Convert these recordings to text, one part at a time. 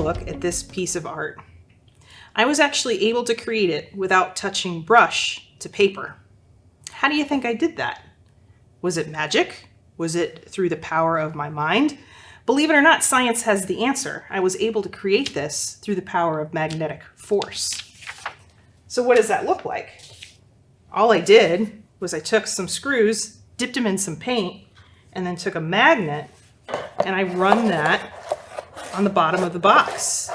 look at this piece of art. I was actually able to create it without touching brush to paper. How do you think I did that? Was it magic? Was it through the power of my mind? Believe it or not, science has the answer. I was able to create this through the power of magnetic force. So what does that look like? All I did was I took some screws, dipped them in some paint, and then took a magnet and I run that on the bottom of the box.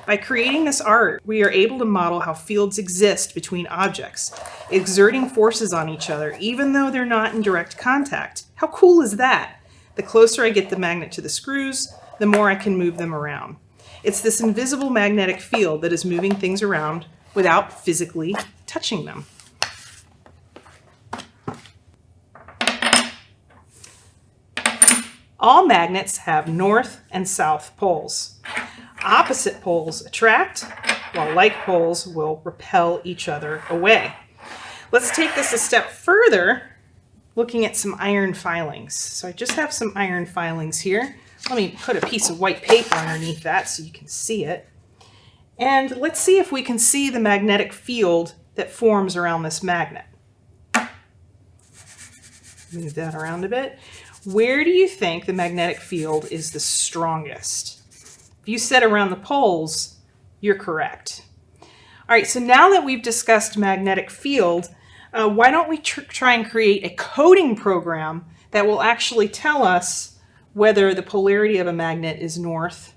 By creating this art, we are able to model how fields exist between objects, exerting forces on each other, even though they're not in direct contact. How cool is that? The closer I get the magnet to the screws, the more I can move them around. It's this invisible magnetic field that is moving things around without physically touching them. All magnets have north and south poles. Opposite poles attract, while like poles will repel each other away. Let's take this a step further, looking at some iron filings. So I just have some iron filings here. Let me put a piece of white paper underneath that so you can see it. And let's see if we can see the magnetic field that forms around this magnet. Move that around a bit. Where do you think the magnetic field is the strongest? If you said around the poles, you're correct. All right, so now that we've discussed magnetic field, why don't we try and create a coding program that will actually tell us whether the polarity of a magnet is north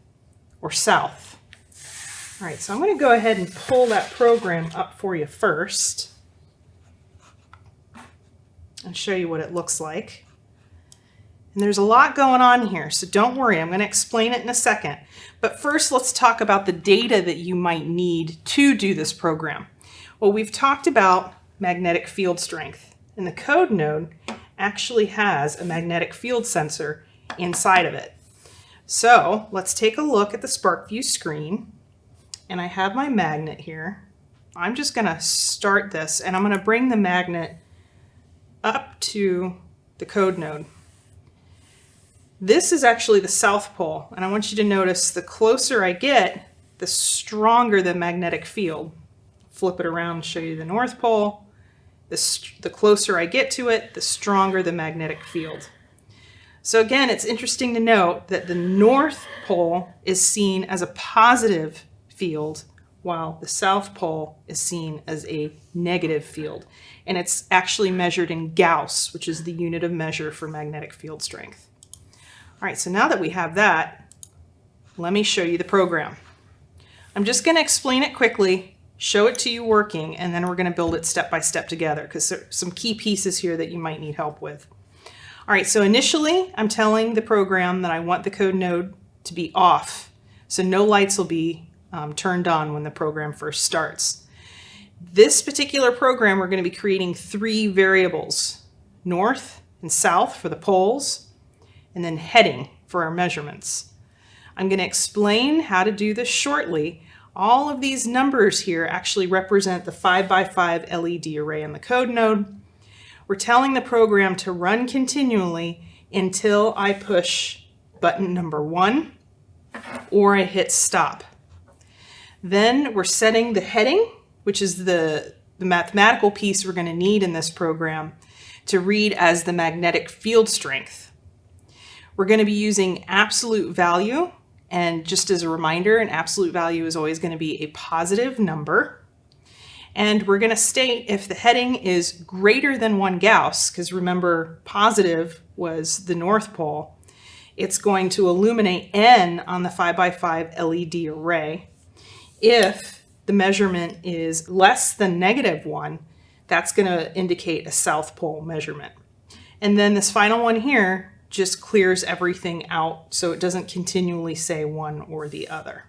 or south. All right, so I'm going to go ahead and pull that program up for you first and show you what it looks like. And there's a lot going on here, so don't worry, I'm going to explain it in a second. But first, let's talk about the data that you might need to do this program. Well, we've talked about magnetic field strength, and the code.Node actually has a magnetic field sensor inside of it. So let's take a look at the SparkView screen, and I have my magnet here. I'm just going to start this, and I'm going to bring the magnet up to the code.Node. This is actually the south pole, and I want you to notice the closer I get, the stronger the magnetic field. Flip it around and show you the north pole. The closer I get to it, the stronger the magnetic field. So again, it's interesting to note that the north pole is seen as a positive field, while the south pole is seen as a negative field. And it's actually measured in Gauss, which is the unit of measure for magnetic field strength. All right, so now that we have that, let me show you the program. I'm just going to explain it quickly, show it to you working, and then we're going to build it step by step together because there are some key pieces here that you might need help with. All right, so initially I'm telling the program that I want the code.Node to be off, so no lights will be turned on when the program first starts. This particular program, we're going to be creating 3 variables, north and south for the poles, and then heading for our measurements. I'm going to explain how to do this shortly. All of these numbers here actually represent the 5x5 LED array in the code.Node. We're telling the program to run continually until I push button number 1 or I hit stop. Then we're setting the heading, which is the mathematical piece we're going to need in this program, to read as the magnetic field strength. We're going to be using absolute value, and just as a reminder, an absolute value is always going to be a positive number. And we're going to state if the heading is greater than 1 Gauss, because remember positive was the north pole, it's going to illuminate N on the 5x5 LED array. If the measurement is less than -1, that's going to indicate a south pole measurement. And then this final one here just clears everything out so it doesn't continually say one or the other.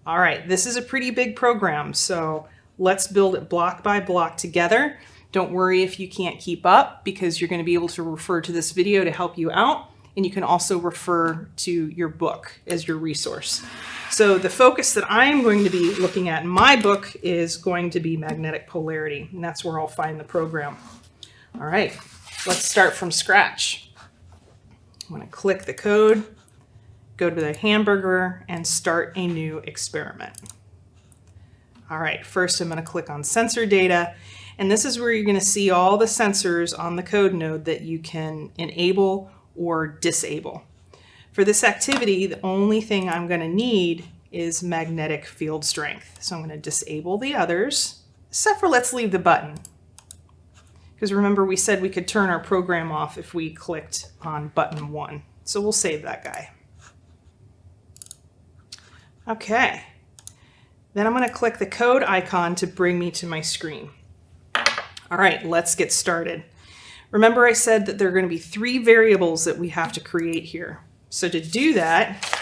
All right, this is a pretty big program, so let's build it block by block together. Don't worry if you can't keep up, because you're going to be able to refer to this video to help you out, and you can also refer to your book as your resource. So the focus that I am going to be looking at in my book is going to be magnetic polarity, and that's where I'll find the program. All right, let's start from scratch. I'm going to click the code, go to the hamburger, and start a new experiment. All right, first I'm going to click on sensor data, and this is where you're going to see all the sensors on the code node that you can enable or disable. For this activity, the only thing I'm going to need is magnetic field strength. So I'm going to disable the others, except for let's leave the button. Because remember we said we could turn our program off if we clicked on button 1. So we'll save that guy. Okay. Then I'm going to click the code icon to bring me to my screen. All right, let's get started. Remember I said that there are going to be 3 variables that we have to create here. So to do that,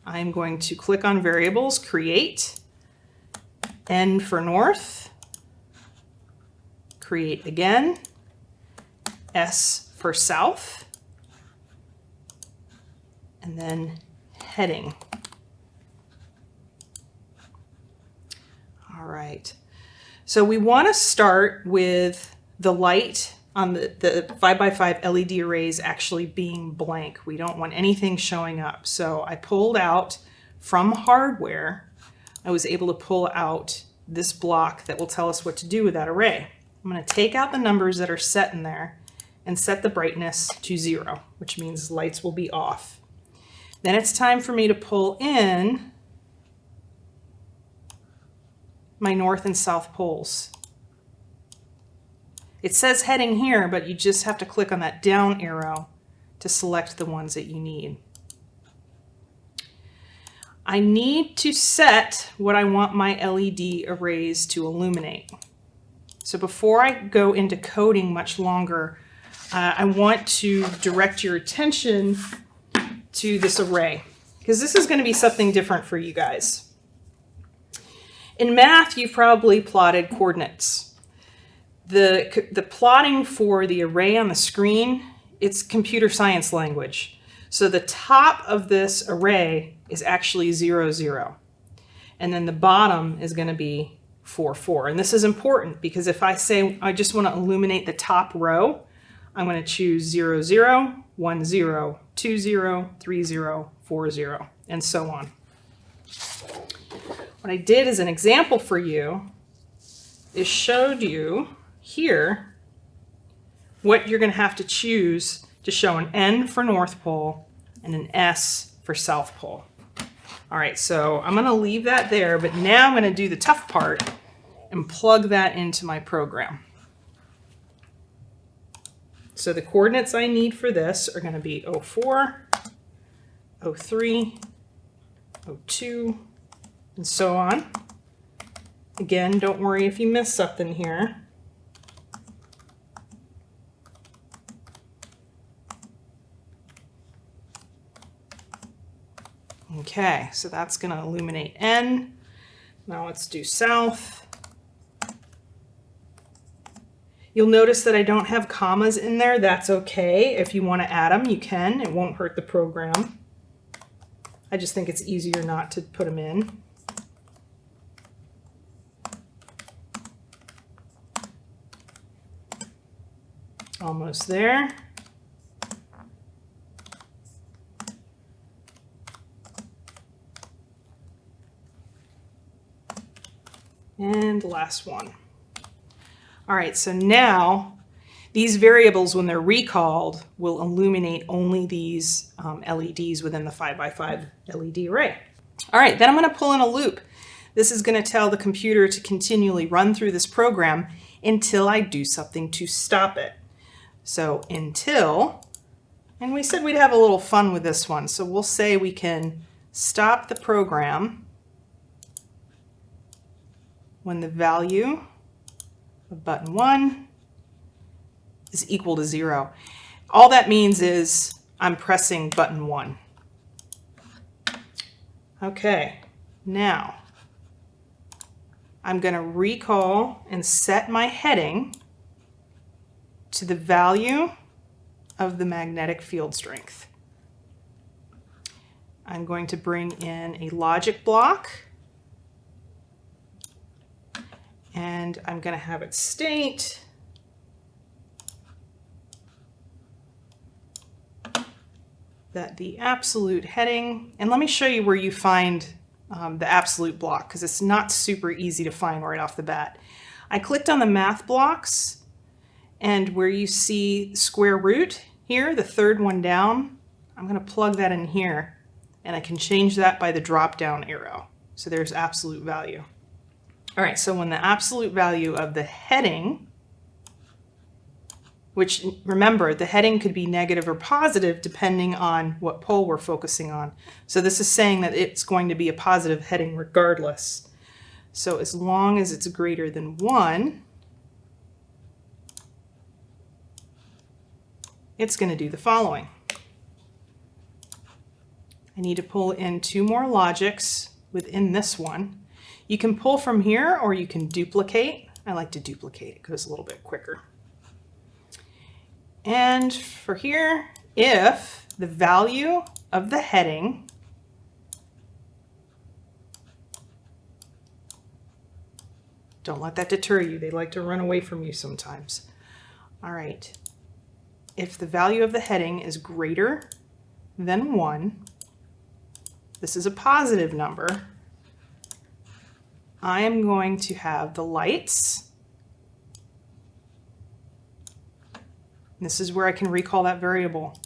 I'm going to click on variables, create, N for north, create again, S for south, and then heading. All right, so we want to start with the light on the 5x5 LED arrays actually being blank. We don't want anything showing up. So I pulled out from hardware, I was able to pull out this block that will tell us what to do with that array. I'm going to take out the numbers that are set in there and set the brightness to 0, which means lights will be off. Then it's time for me to pull in my north and south poles. It says heading here, but you just have to click on that down arrow to select the ones that you need. I need to set what I want my LED arrays to illuminate. So before I go into coding much longer, I want to direct your attention to this array, because this is going to be something different for you guys. In math, you've probably plotted coordinates. The plotting for the array on the screen, it's computer science language. So the top of this array is actually 0, 0. And then the bottom is going to be 4, 4. And this is important because if I say I just want to illuminate the top row, I'm going to choose 0, 0, 1, 0, 2, 0, 3, 0, 4, 0, and so on. What I did as an example for you is showed you here what you're going to have to choose to show an N for North Pole and an S for South Pole. All right, so I'm going to leave that there, but now I'm going to do the tough part and plug that into my program. So the coordinates I need for this are going to be 04, 03, 02, and so on. Again, don't worry if you miss something here. Okay, so that's going to illuminate N. Now let's do south. You'll notice that I don't have commas in there. That's okay. If you want to add them, you can. It won't hurt the program. I just think it's easier not to put them in. Almost there. And last one. All right, so now these variables, when they're recalled, will illuminate only these LEDs within the 5x5 LED array. All right, then I'm going to pull in a loop. This is going to tell the computer to continually run through this program until I do something to stop it. So until, and we said we'd have a little fun with this one, so we'll say we can stop the program when the value of button 1 is equal to 0. All that means is I'm pressing button 1. Okay, now I'm going to recall and set my heading to the value of the magnetic field strength. I'm going to bring in a logic block, and I'm going to have it state that the absolute heading, and let me show you where you find the absolute block, because it's not super easy to find right off the bat. I clicked on the math blocks, and where you see square root here, the third one down, I'm going to plug that in here, and I can change that by the drop down arrow. So there's absolute value. All right, so when the absolute value of the heading, which remember, the heading could be negative or positive depending on what pole we're focusing on. So this is saying that it's going to be a positive heading regardless. So as long as it's greater than 1, it's going to do the following. I need to pull in 2 more logics within this one. You can pull from here or you can duplicate. I like to duplicate, it goes a little bit quicker. And for here, if the value of the heading don't let that deter you. They like to run away from you sometimes. All right. If the value of the heading is greater than 1, this is a positive number, I am going to have the lights. This is where I can recall that variable.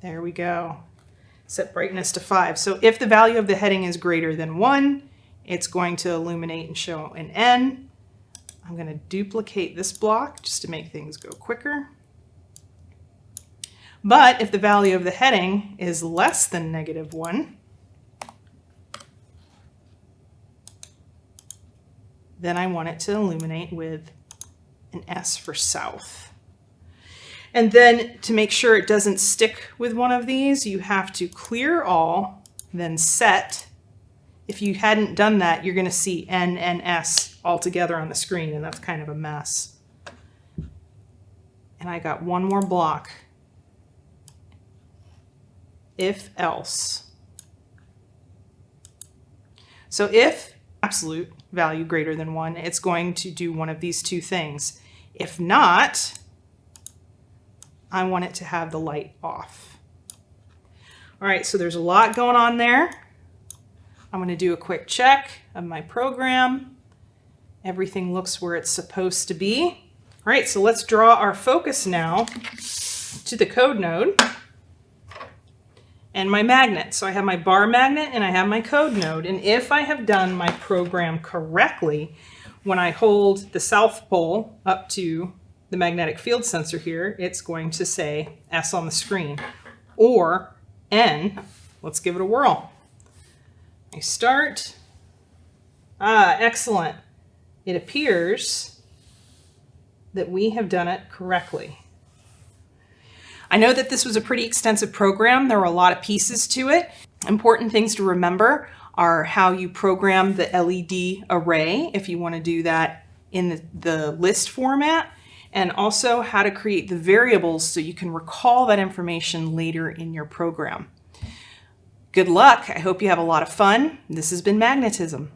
There we go. Set brightness to 5. So if the value of the heading is greater than 1, it's going to illuminate and show an N. I'm going to duplicate this block just to make things go quicker. But if the value of the heading is less than -1, then I want it to illuminate with an S for south. And then to make sure it doesn't stick with one of these, you have to clear all, then set. If you hadn't done that, you're going to see N and S all together on the screen, and that's kind of a mess. And I got one more block. If else. So if absolute value greater than 1, it's going to do one of these 2 things. If not, I want it to have the light off. All right, so there's a lot going on there. I'm going to do a quick check of my program. Everything looks where it's supposed to be. All right, so let's draw our focus now to the code node and my magnet. So I have my bar magnet and I have my code node. And if I have done my program correctly, when I hold the south pole up to the magnetic field sensor here, it's going to say S on the screen or N. Let's give it a whirl. I start. Excellent. It appears that we have done it correctly. I know that this was a pretty extensive program. There were a lot of pieces to it. Important things to remember are how you program the LED array if you want to do that in the list format, and also how to create the variables so you can recall that information later in your program. Good luck. I hope you have a lot of fun. This has been Magnetism.